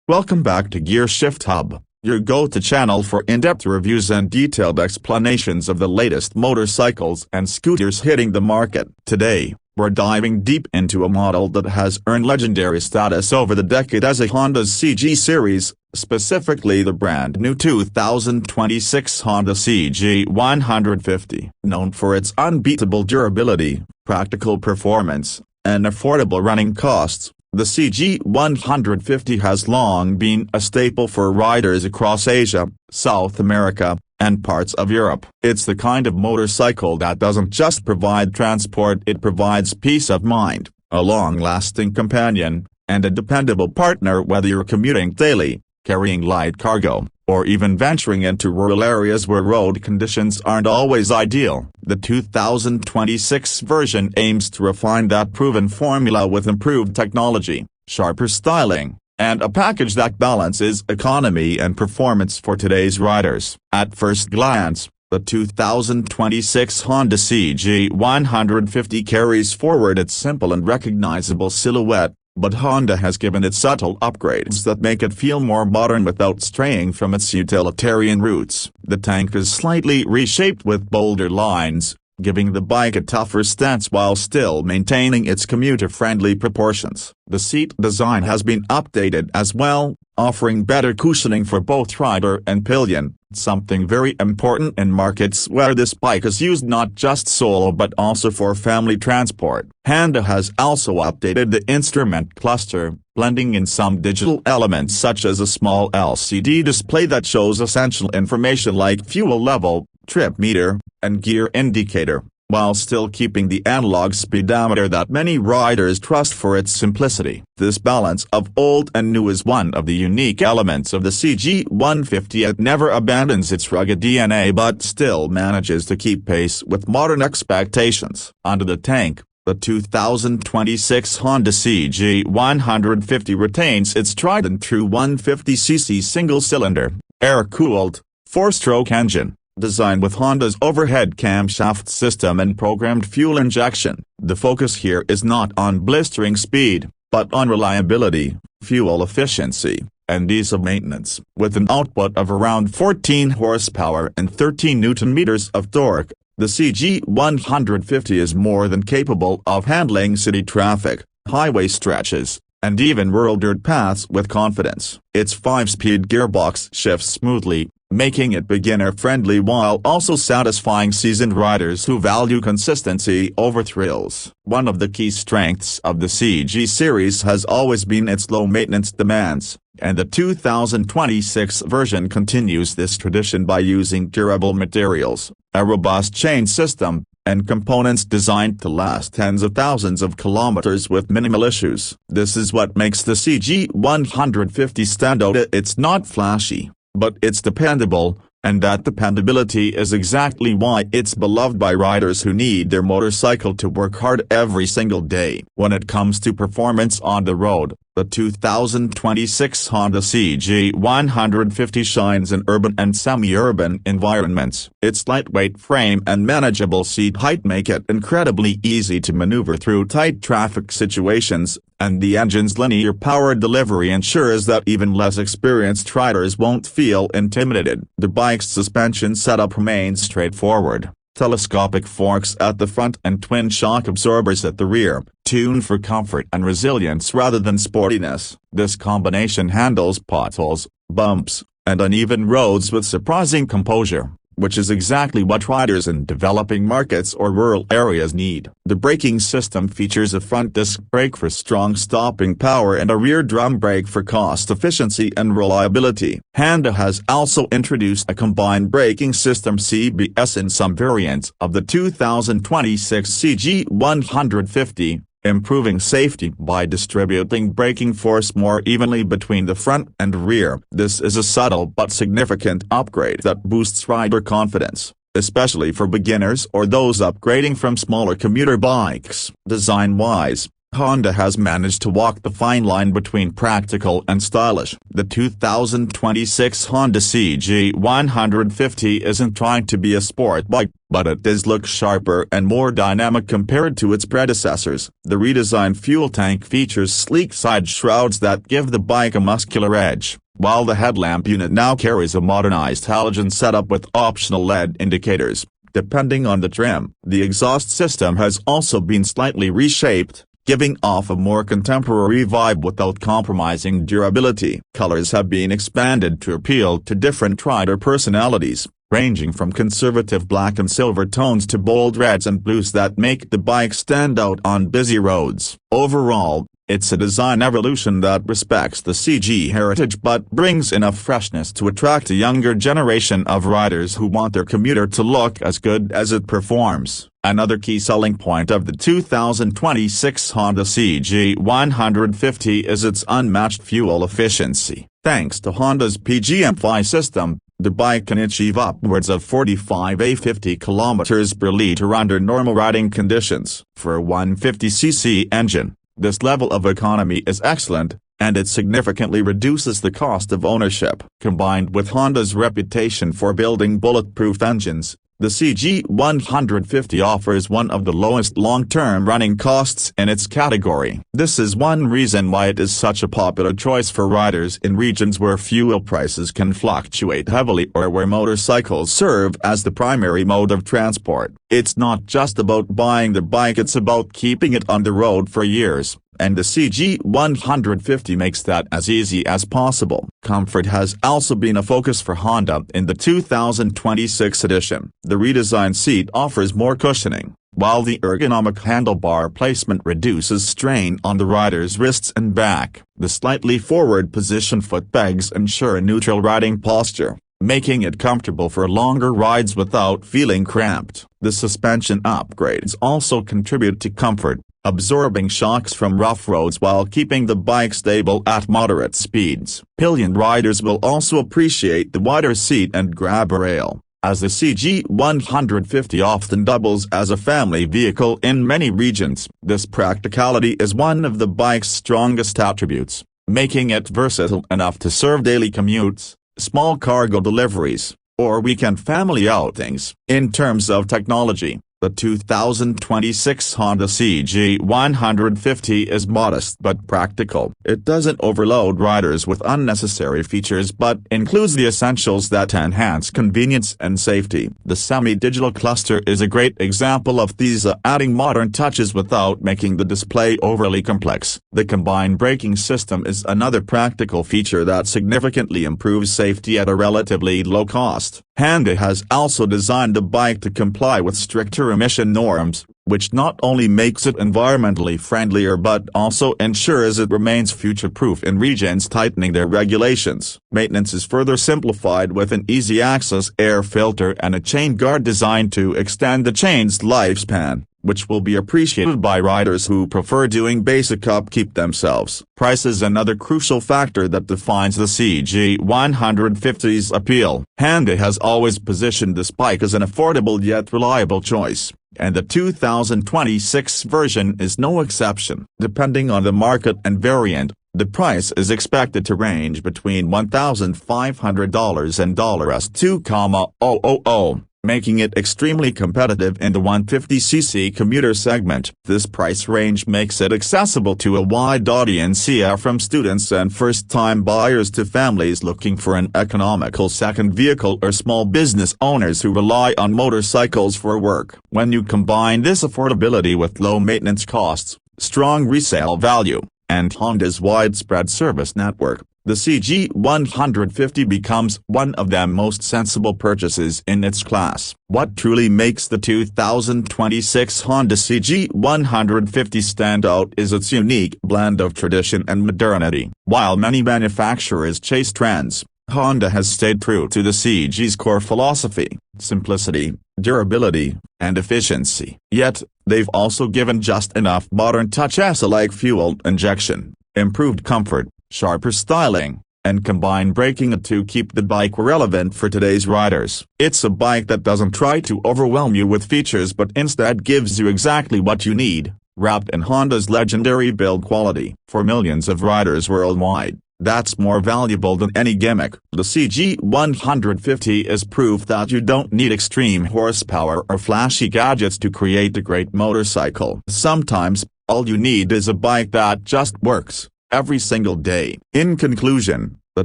Welcome back to Gear Shift Hub, your go-to channel for in-depth reviews and detailed explanations of the latest motorcycles and scooters hitting the market. Today, we're diving deep into a model that has earned legendary status over the decade as a Honda's CG series, specifically the brand new 2026 Honda CG150. Known for its unbeatable durability, practical performance, and affordable running costs, the CG150 has long been a staple for riders across Asia, South America, and parts of Europe. It's the kind of motorcycle that doesn't just provide transport, it provides peace of mind, a long-lasting companion, and a dependable partner whether you're commuting daily, carrying light cargo, or even venturing into rural areas where road conditions aren't always ideal. The 2026 version aims to refine that proven formula with improved technology, sharper styling, and a package that balances economy and performance for today's riders. At first glance, the 2026 Honda CG150 carries forward its simple and recognizable silhouette, but Honda has given it subtle upgrades that make it feel more modern without straying from its utilitarian roots. The tank is slightly reshaped with bolder lines, giving the bike a tougher stance while still maintaining its commuter-friendly proportions. The seat design has been updated as well, offering better cushioning for both rider and pillion, something very important in markets where this bike is used not just solo but also for family transport. Honda has also updated the instrument cluster, blending in some digital elements such as a small LCD display that shows essential information like fuel level, trip meter, and gear indicator, while still keeping the analog speedometer that many riders trust for its simplicity. This balance of old and new is one of the unique elements of the CG150. It never abandons its rugged DNA but still manages to keep pace with modern expectations. Under the tank, the 2026 Honda CG150 retains its tried and true 150cc single-cylinder, air-cooled, four-stroke engine. Designed with Honda's overhead camshaft system and programmed fuel injection, the focus here is not on blistering speed, but on reliability, fuel efficiency, and ease of maintenance. With an output of around 14 horsepower and 13 Nm of torque, the CG150 is more than capable of handling city traffic, highway stretches, and even rural dirt paths with confidence. Its 5-speed gearbox shifts smoothly, making it beginner-friendly while also satisfying seasoned riders who value consistency over thrills. One of the key strengths of the CG series has always been its low-maintenance demands, and the 2026 version continues this tradition by using durable materials, a robust chain system, and components designed to last tens of thousands of kilometers with minimal issues. This is what makes the CG150 stand out. It's not flashy, but it's dependable, and that dependability is exactly why it's beloved by riders who need their motorcycle to work hard every single day. When it comes to performance on the road, the 2026 Honda CG150 shines in urban and semi-urban environments. Its lightweight frame and manageable seat height make it incredibly easy to maneuver through tight traffic situations, and the engine's linear power delivery ensures that even less experienced riders won't feel intimidated. The bike's suspension setup remains straightforward. Telescopic forks at the front and twin shock absorbers at the rear, tuned for comfort and resilience rather than sportiness. This combination handles potholes, bumps, and uneven roads with surprising composure, which is exactly what riders in developing markets or rural areas need. The braking system features a front disc brake for strong stopping power and a rear drum brake for cost efficiency and reliability. Honda has also introduced a combined braking system CBS in some variants of the 2026 CG150, improving safety by distributing braking force more evenly between the front and rear. This is a subtle but significant upgrade that boosts rider confidence, especially for beginners or those upgrading from smaller commuter bikes. Design-wise, Honda has managed to walk the fine line between practical and stylish. The 2026 Honda CG150 isn't trying to be a sport bike, but it does look sharper and more dynamic compared to its predecessors. The redesigned fuel tank features sleek side shrouds that give the bike a muscular edge, while the headlamp unit now carries a modernized halogen setup with optional LED indicators, depending on the trim. The exhaust system has also been slightly reshaped, giving off a more contemporary vibe without compromising durability. Colors have been expanded to appeal to different rider personalities, ranging from conservative black and silver tones to bold reds and blues that make the bike stand out on busy roads. Overall, it's a design evolution that respects the CG heritage but brings enough freshness to attract a younger generation of riders who want their commuter to look as good as it performs. Another key selling point of the 2026 Honda CG150 is its unmatched fuel efficiency. Thanks to Honda's PGM-FI system, the bike can achieve upwards of 45–50 km per liter under normal riding conditions. For a 150cc engine, this level of economy is excellent, and it significantly reduces the cost of ownership. Combined with Honda's reputation for building bulletproof engines, the CG150 offers one of the lowest long-term running costs in its category. This is one reason why it is such a popular choice for riders in regions where fuel prices can fluctuate heavily or where motorcycles serve as the primary mode of transport. It's not just about buying the bike, it's about keeping it on the road for years, and the CG150 makes that as easy as possible. Comfort has also been a focus for Honda in the 2026 edition. The redesigned seat offers more cushioning, while the ergonomic handlebar placement reduces strain on the rider's wrists and back. The slightly forward-positioned footpegs ensure a neutral riding posture, making it comfortable for longer rides without feeling cramped. The suspension upgrades also contribute to comfort, absorbing shocks from rough roads while keeping the bike stable at moderate speeds. Pillion riders will also appreciate the wider seat and grab rail, as the CG150 often doubles as a family vehicle in many regions. This practicality is one of the bike's strongest attributes, making it versatile enough to serve daily commutes, small cargo deliveries, or weekend family outings. In terms of technology, the 2026 Honda CG150 is modest but practical. It doesn't overload riders with unnecessary features but includes the essentials that enhance convenience and safety. The semi-digital cluster is a great example of these, adding modern touches without making the display overly complex. The combined braking system is another practical feature that significantly improves safety at a relatively low cost. Honda has also designed the bike to comply with stricter emission norms, which not only makes it environmentally friendlier but also ensures it remains future-proof in regions tightening their regulations. Maintenance is further simplified with an easy-access air filter and a chain guard designed to extend the chain's lifespan, which will be appreciated by riders who prefer doing basic upkeep themselves. Price is another crucial factor that defines the CG150's appeal. Honda has always positioned this bike as an affordable yet reliable choice, and the 2026 version is no exception. Depending on the market and variant, the price is expected to range between $1,500 and $2,000, making it extremely competitive in the 150cc commuter segment. This price range makes it accessible to a wide audience, from students and first-time buyers to families looking for an economical second vehicle or small business owners who rely on motorcycles for work. When you combine this affordability with low maintenance costs, strong resale value, and Honda's widespread service network, the CG150 becomes one of the most sensible purchases in its class. What truly makes the 2026 Honda CG150 stand out is its unique blend of tradition and modernity. While many manufacturers chase trends, Honda has stayed true to the CG's core philosophy: simplicity, durability, and efficiency. Yet, they've also given just enough modern touches like fuel injection, improved comfort, sharper styling, and combined braking to keep the bike relevant for today's riders. It's a bike that doesn't try to overwhelm you with features but instead gives you exactly what you need. wrapped in Honda's legendary build quality. For millions of riders worldwide, that's more valuable than any gimmick. The CG150 is proof that you don't need extreme horsepower or flashy gadgets to create a great motorcycle. Sometimes, all you need is a bike that just works, every single day. In conclusion, the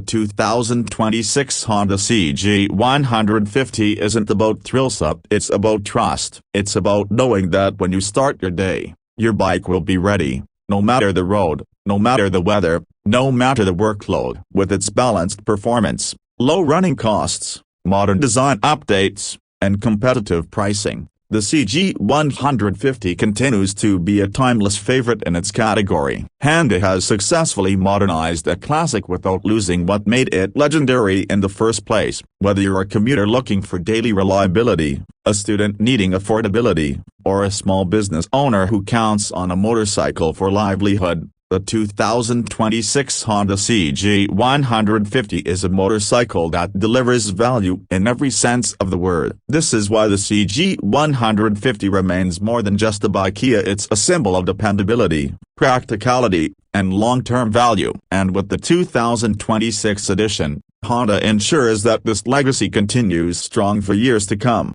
2026 Honda CG150 isn't about thrills up, it's about trust. It's about knowing that when you start your day, your bike will be ready, no matter the road, no matter the weather, no matter the workload. With its balanced performance, low running costs, modern design updates, and competitive pricing, the CG150 continues to be a timeless favorite in its category. Honda has successfully modernized a classic without losing what made it legendary in the first place. Whether you're a commuter looking for daily reliability, a student needing affordability, or a small business owner who counts on a motorcycle for livelihood, the 2026 Honda CG150 is a motorcycle that delivers value in every sense of the word. This is why the CG150 remains more than just a bike. It's a symbol of dependability, practicality, and long-term value. And with the 2026 edition, Honda ensures that this legacy continues strong for years to come.